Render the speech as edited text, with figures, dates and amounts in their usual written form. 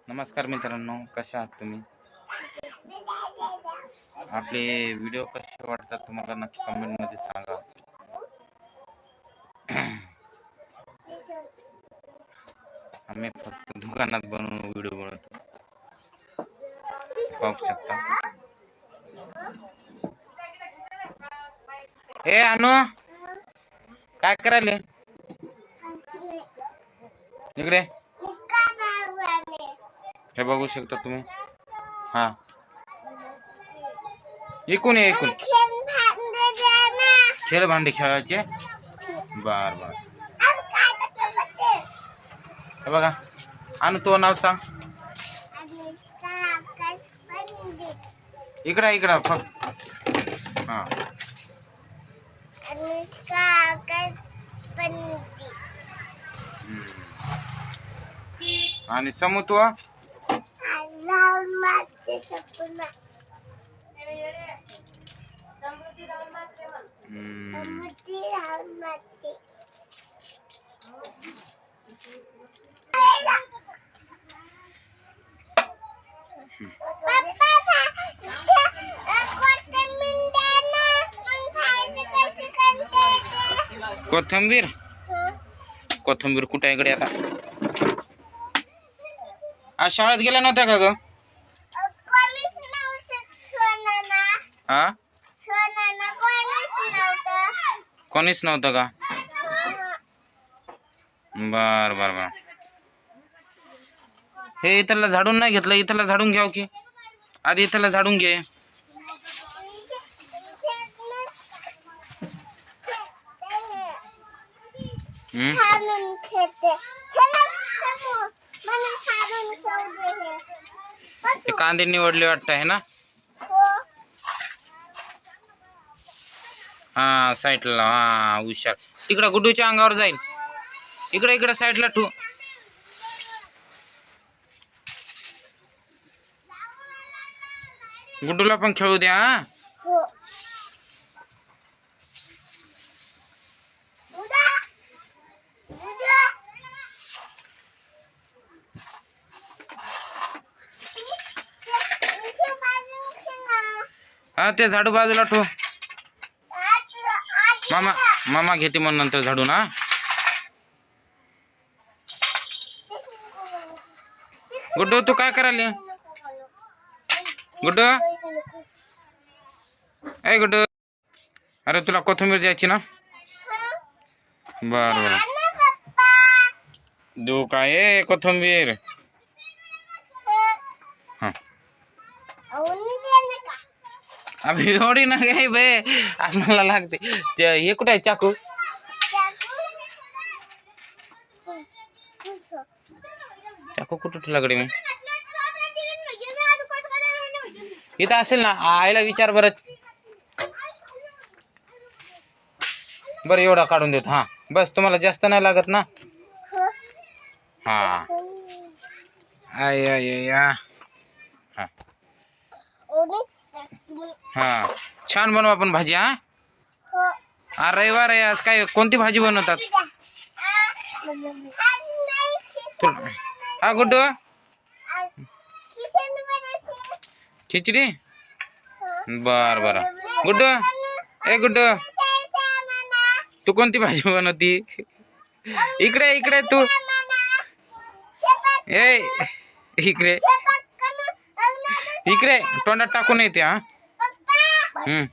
नमस्कार मित्रांनो, कशा आहात तुम्ही? आपले व्हिडिओ कसे वाटतात तुम्हाला नक्की कमेंटमध्ये सांगा. आम्ही फक्त दुकानात बनवून व्हिडिओ बनवतो, पाहू शकता. हे अनु, काय करायले इकडे? हे बघू शकता तुम्ही. हा, इकून ये इकून. खेळ भांडे खेळायचे. बर बर. हे बघा, अनु तो नाव सांग. इकडं इकडं फक्त. हा, आणि समूत्व कोथिंबीर. कोथिंबीर कुठे इकडे आता? आज शाळेत गेला नव्हत्या का ग? हा, कोणीच नव्हतं का? बर बर बर. हे इथला झाडून नाही घेतलं, इथला झाडून घ्याव की. आधी इथला झाडून घे. ते कांदे निवडले वाटत आहे ना? हा, साईडला. हा, हुशार. तिकडे गुड्डूच्या अंगावर जाईल. इकडे इकडे साईडला ठू. गुड्डूला पण खेळू द्या. हा, ते झाडू बाजूला ठेव. मामा घेते मग नंतर झाडून. हा, गुड्डू तू काय करायला? गुड्डू, ए गुड्डू, अरे तुला कोथिंबीर द्यायची ना? बर बर, देऊ काय कोथिंबीर? हा, अभी एवढी ना काही बे, आपल्याला लागते. हे कुठे आहे चाकू? चाकू कुठं ठेवला कडे मी? इथं असेल ना, आईला विचार बरं. बरं, एवढा काढून देतो. हा बस, तुम्हाला जास्त नाही लागत ना? हा, आय आय या. हा हा, छान बनवा पण भाजी. हा, रविवार आहे आज. काय कोणती भाजी बनवतात? हा गुड्डू, खिचडी. बर बर. गुड्डू, ए गुड्डू, तू कोणती भाजी बनवती? इकडे इकडे तू. ए इकडे इकडे, तोंडात टाकून येते. हा,